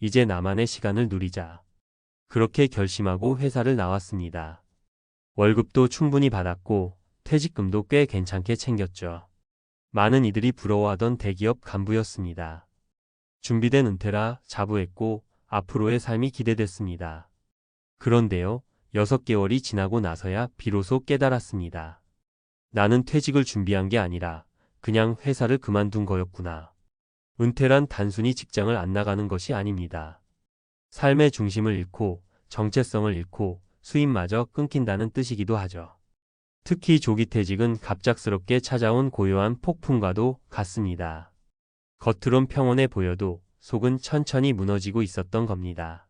이제 나만의 시간을 누리자. 그렇게 결심하고 회사를 나왔습니다. 월급도 충분히 받았고 퇴직금도 꽤 괜찮게 챙겼죠. 많은 이들이 부러워하던 대기업 간부였습니다. 준비된 은퇴라 자부했고 앞으로의 삶이 기대됐습니다. 그런데요, 6개월이 지나고 나서야 비로소 깨달았습니다. 나는 퇴직을 준비한 게 아니라 그냥 회사를 그만둔 거였구나. 은퇴란 단순히 직장을 안 나가는 것이 아닙니다. 삶의 중심을 잃고 정체성을 잃고 수입마저 끊긴다는 뜻이기도 하죠. 특히 조기퇴직은 갑작스럽게 찾아온 고요한 폭풍과도 같습니다. 겉으론 평온해 보여도 속은 천천히 무너지고 있었던 겁니다.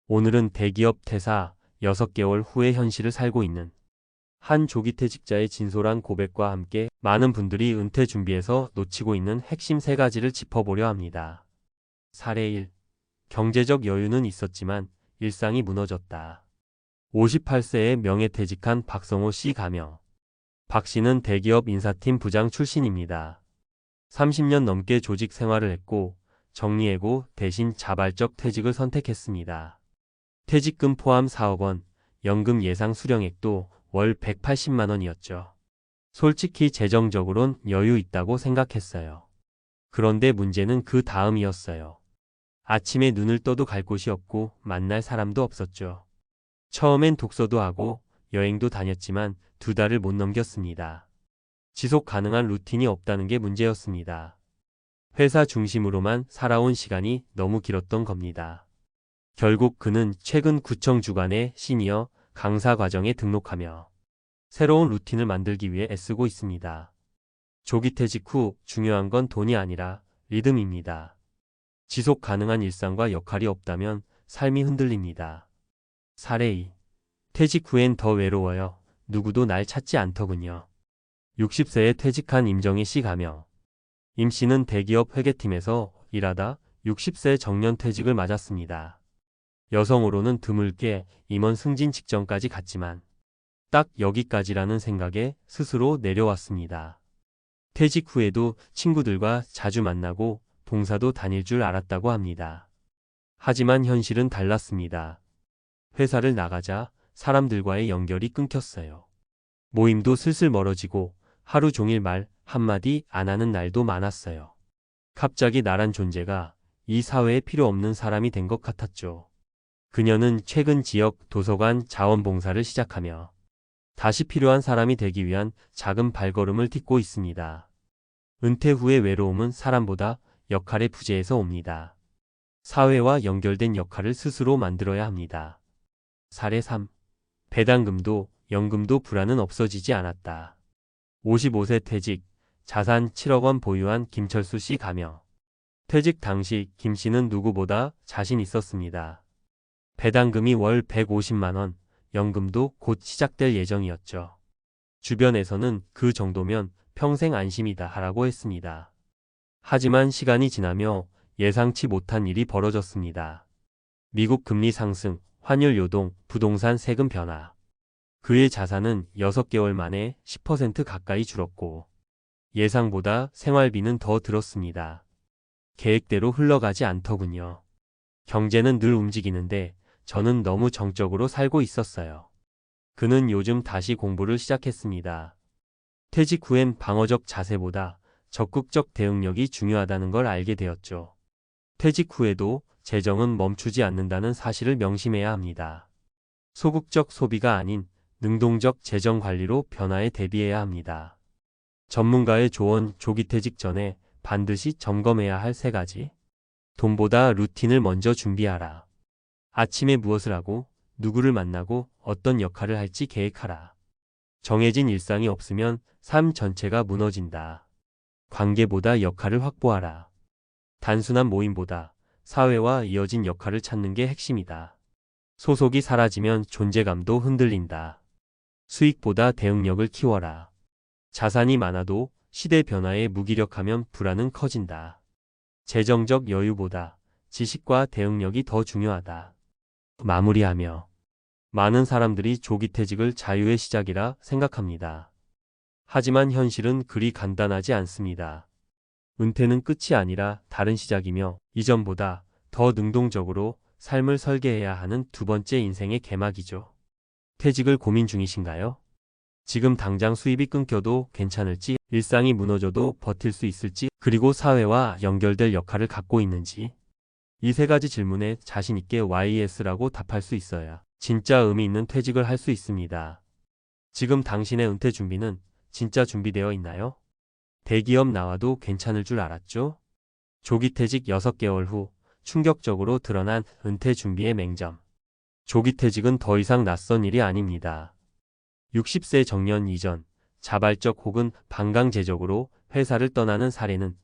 오늘은 대기업 퇴사 6개월 후의 현실을 살고 있는 한 조기퇴직자의 진솔한 고백과 함께 많은 분들이 은퇴 준비에서 놓치고 있는 핵심 3가지를 짚어보려 합니다. 사례 1. 경제적 여유는 있었지만 일상이 무너졌다. 58세에 명예퇴직한 박성호 씨 가명. 박 씨는 대기업 인사팀 부장 출신입니다. 30년 넘게 조직 생활을 했고 정리해고 대신 자발적 퇴직을 선택했습니다. 퇴직금 포함 4억 원, 연금 예상 수령액도 월 180만 원이었죠. 솔직히 재정적으론 여유 있다고 생각했어요. 그런데 문제는 그 다음이었어요. 아침에 눈을 떠도 갈 곳이 없고 만날 사람도 없었죠. 처음엔 독서도 하고 여행도 다녔지만 2달을 못 넘겼습니다. 지속 가능한 루틴이 없다는 게 문제였습니다. 회사 중심으로만 살아온 시간이 너무 길었던 겁니다. 결국 그는 최근 구청 주간의 시니어 강사 과정에 등록하며 새로운 루틴을 만들기 위해 애쓰고 있습니다. 조기퇴직 후 중요한 건 돈이 아니라 리듬입니다. 지속 가능한 일상과 역할이 없다면 삶이 흔들립니다. 사례 2. 퇴직 후엔 더 외로워요. 누구도 날 찾지 않더군요. 60세에 퇴직한 임정희 씨 가명. 임 씨는 대기업 회계팀에서 일하다 60세 정년 퇴직을 맞았습니다. 여성으로는 드물게 임원 승진 직전까지 갔지만 딱 여기까지라는 생각에 스스로 내려왔습니다. 퇴직 후에도 친구들과 자주 만나고 봉사도 다닐 줄 알았다고 합니다. 하지만 현실은 달랐습니다. 회사를 나가자 사람들과의 연결이 끊겼어요. 모임도 슬슬 멀어지고 하루 종일 말 한마디 안 하는 날도 많았어요. 갑자기 나란 존재가 이 사회에 필요 없는 사람이 된 것 같았죠. 그녀는 최근 지역 도서관 자원봉사를 시작하며 다시 필요한 사람이 되기 위한 작은 발걸음을 딛고 있습니다. 은퇴 후의 외로움은 사람보다 역할의 부재에서 옵니다. 사회와 연결된 역할을 스스로 만들어야 합니다. 사례 3. 배당금도 연금도 불안은 없어지지 않았다. 55세 퇴직, 자산 7억 원 보유한 김철수 씨 가명. 퇴직 당시 김 씨는 누구보다 자신 있었습니다. 배당금이 월 150만 원, 연금도 곧 시작될 예정이었죠. 주변에서는 그 정도면 평생 안심이다 하라고 했습니다. 하지만 시간이 지나며 예상치 못한 일이 벌어졌습니다. 미국 금리 상승, 환율 요동, 부동산 세금 변화. 그의 자산은 6개월 만에 10% 가까이 줄었고 예상보다 생활비는 더 들었습니다. 계획대로 흘러가지 않더군요. 경제는 늘 움직이는데 저는 너무 정적으로 살고 있었어요. 그는 요즘 다시 공부를 시작했습니다. 퇴직 후엔 방어적 자세보다 적극적 대응력이 중요하다는 걸 알게 되었죠. 퇴직 후에도 재정은 멈추지 않는다는 사실을 명심해야 합니다. 소극적 소비가 아닌 능동적 재정 관리로 변화에 대비해야 합니다. 전문가의 조언. 조기퇴직 전에 반드시 점검해야 할 3가지. 돈보다 루틴을 먼저 준비하라. 아침에 무엇을 하고 누구를 만나고 어떤 역할을 할지 계획하라. 정해진 일상이 없으면 삶 전체가 무너진다. 관계보다 역할을 확보하라. 단순한 모임보다 사회와 이어진 역할을 찾는 게 핵심이다. 소속이 사라지면 존재감도 흔들린다. 수익보다 대응력을 키워라. 자산이 많아도 시대 변화에 무기력하면 불안은 커진다. 재정적 여유보다 지식과 대응력이 더 중요하다. 마무리하며 많은 사람들이 조기퇴직을 자유의 시작이라 생각합니다. 하지만 현실은 그리 간단하지 않습니다. 은퇴는 끝이 아니라 다른 시작이며 이전보다 더 능동적으로 삶을 설계해야 하는 두 번째 인생의 개막이죠. 퇴직을 고민 중이신가요? 지금 당장 수입이 끊겨도 괜찮을지, 일상이 무너져도 버틸 수 있을지, 그리고 사회와 연결될 역할을 갖고 있는지. 이 세 가지 질문에 자신 있게 YES라고 답할 수 있어야 진짜 의미 있는 퇴직을 할 수 있습니다. 지금 당신의 은퇴 준비는 진짜 준비되어 있나요? 대기업 나와도 괜찮을 줄 알았죠? 조기 퇴직 6개월 후 충격적으로 드러난 은퇴 준비의 맹점. 조기 퇴직은 더 이상 낯선 일이 아닙니다. 60세 정년 이전, 자발적 혹은 반강제적으로 회사를 떠나는 사례는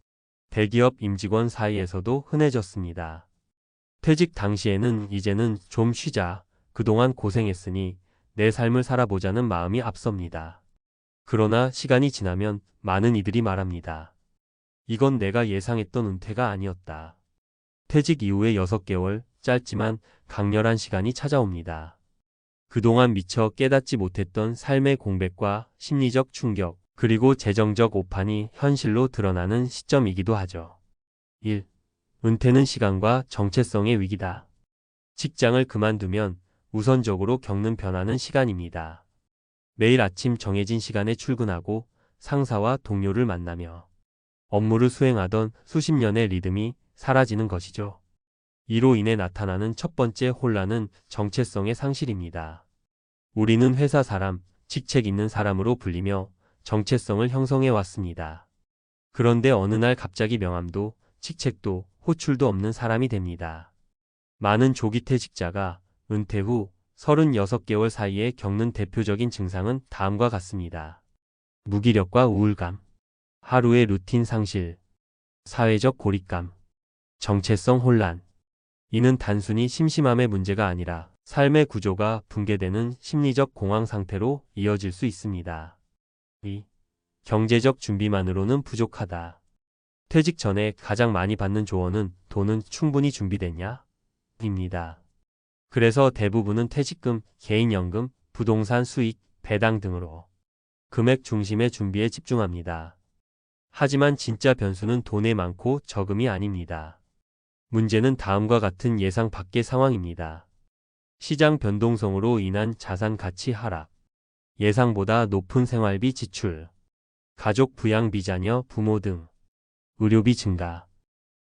대기업 임직원 사이에서도 흔해졌습니다. 퇴직 당시에는 이제는 좀 쉬자, 그동안 고생했으니 내 삶을 살아보자는 마음이 앞섭니다. 그러나 시간이 지나면 많은 이들이 말합니다. 이건 내가 예상했던 은퇴가 아니었다. 퇴직 이후에 6개월, 짧지만 강렬한 시간이 찾아옵니다. 그동안 미처 깨닫지 못했던 삶의 공백과 심리적 충격, 그리고 재정적 오판이 현실로 드러나는 시점이기도 하죠. 1. 은퇴는 시간과 정체성의 위기다. 직장을 그만두면 우선적으로 겪는 변화는 시간입니다. 매일 아침 정해진 시간에 출근하고 상사와 동료를 만나며 업무를 수행하던 수십 년의 리듬이 사라지는 것이죠. 이로 인해 나타나는 첫 번째 혼란은 정체성의 상실입니다. 우리는 회사 사람, 직책 있는 사람으로 불리며 정체성을 형성해 왔습니다. 그런데 어느 날 갑자기 명함도 직책도 호출도 없는 사람이 됩니다. 많은 조기 퇴직자가 은퇴 후 36개월 사이에 겪는 대표적인 증상은 다음과 같습니다. 무기력과 우울감, 하루의 루틴 상실, 사회적 고립감, 정체성 혼란. 이는 단순히 심심함의 문제가 아니라 삶의 구조가 붕괴되는 심리적 공황 상태로 이어질 수 있습니다. 2. 경제적 준비만으로는 부족하다. 퇴직 전에 가장 많이 받는 조언은 돈은 충분히 준비됐냐? 입니다. 그래서 대부분은 퇴직금, 개인연금, 부동산 수익, 배당 등으로 금액 중심의 준비에 집중합니다. 하지만 진짜 변수는 돈의 많고 적음이 아닙니다. 문제는 다음과 같은 예상 밖의 상황입니다. 시장 변동성으로 인한 자산 가치 하락, 예상보다 높은 생활비 지출, 가족 부양 비자녀 부모 등 의료비 증가,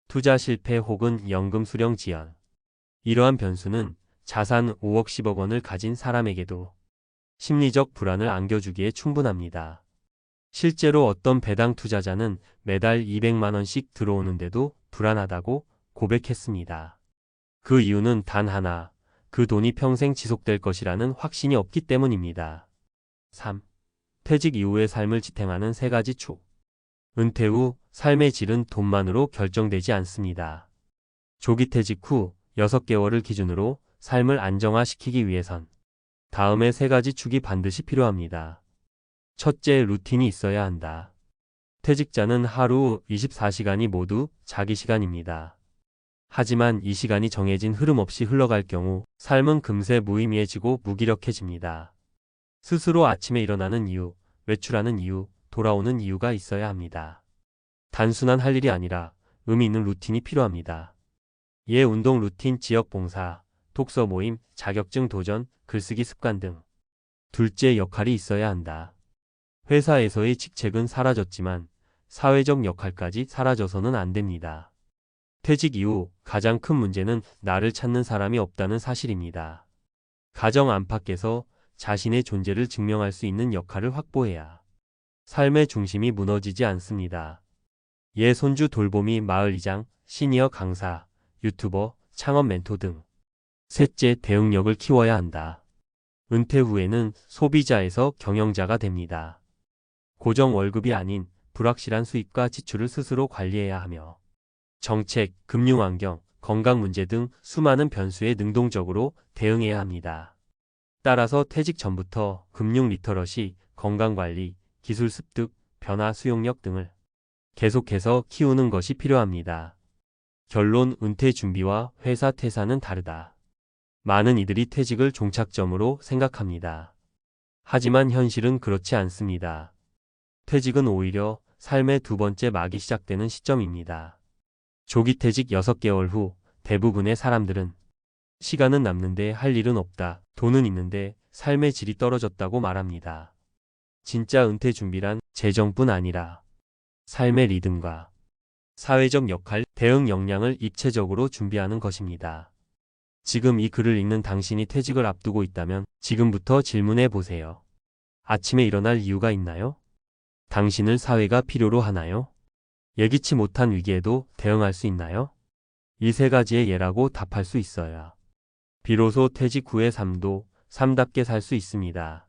투자 실패 혹은 연금 수령 지연. 이러한 변수는 자산 5억 10억 원을 가진 사람에게도 심리적 불안을 안겨주기에 충분합니다. 실제로 어떤 배당 투자자는 매달 200만 원씩 들어오는데도 불안하다고 고백했습니다. 그 이유는 단 하나, 그 돈이 평생 지속될 것이라는 확신이 없기 때문입니다. 3. 퇴직 이후의 삶을 지탱하는 세 가지 축. 은퇴 후 삶의 질은 돈만으로 결정되지 않습니다. 조기 퇴직 후 6개월을 기준으로 삶을 안정화시키기 위해선 다음의 세 가지 축이 반드시 필요합니다. 첫째, 루틴이 있어야 한다. 퇴직자는 하루 24시간이 모두 자기 시간입니다. 하지만 이 시간이 정해진 흐름 없이 흘러갈 경우 삶은 금세 무의미해지고 무기력해집니다. 스스로 아침에 일어나는 이유, 외출하는 이유, 돌아오는 이유가 있어야 합니다. 단순한 할 일이 아니라 의미 있는 루틴이 필요합니다. 운동 루틴, 지역 봉사, 독서 모임, 자격증 도전, 글쓰기 습관 등. 둘째, 역할이 있어야 한다. 회사에서의 직책은 사라졌지만 사회적 역할까지 사라져서는 안 됩니다. 퇴직 이후 가장 큰 문제는 나를 찾는 사람이 없다는 사실입니다. 가정 안팎에서 자신의 존재를 증명할 수 있는 역할을 확보해야 삶의 중심이 무너지지 않습니다. 손주 돌보미, 마을 이장, 시니어 강사, 유튜버, 창업 멘토 등. 셋째, 대응력을 키워야 한다. 은퇴 후에는 소비자에서 경영자가 됩니다. 고정 월급이 아닌 불확실한 수입과 지출을 스스로 관리해야 하며 정책, 금융환경, 건강 문제 등 수많은 변수에 능동적으로 대응해야 합니다. 따라서 퇴직 전부터 금융 리터러시, 건강관리, 기술 습득, 변화 수용력 등을 계속해서 키우는 것이 필요합니다. 결론, 은퇴 준비와 회사 퇴사는 다르다. 많은 이들이 퇴직을 종착점으로 생각합니다. 하지만 현실은 그렇지 않습니다. 퇴직은 오히려 삶의 두 번째 막이 시작되는 시점입니다. 조기 퇴직 6개월 후 대부분의 사람들은 시간은 남는데 할 일은 없다. 돈은 있는데 삶의 질이 떨어졌다고 말합니다. 진짜 은퇴 준비란 재정뿐 아니라 삶의 리듬과 사회적 역할, 대응 역량을 입체적으로 준비하는 것입니다. 지금 이 글을 읽는 당신이 퇴직을 앞두고 있다면 지금부터 질문해 보세요. 아침에 일어날 이유가 있나요? 당신을 사회가 필요로 하나요? 예기치 못한 위기에도 대응할 수 있나요? 이 세 가지의 예라고 답할 수 있어야 비로소 퇴직 후의 삶도 삶답게 살 수 있습니다.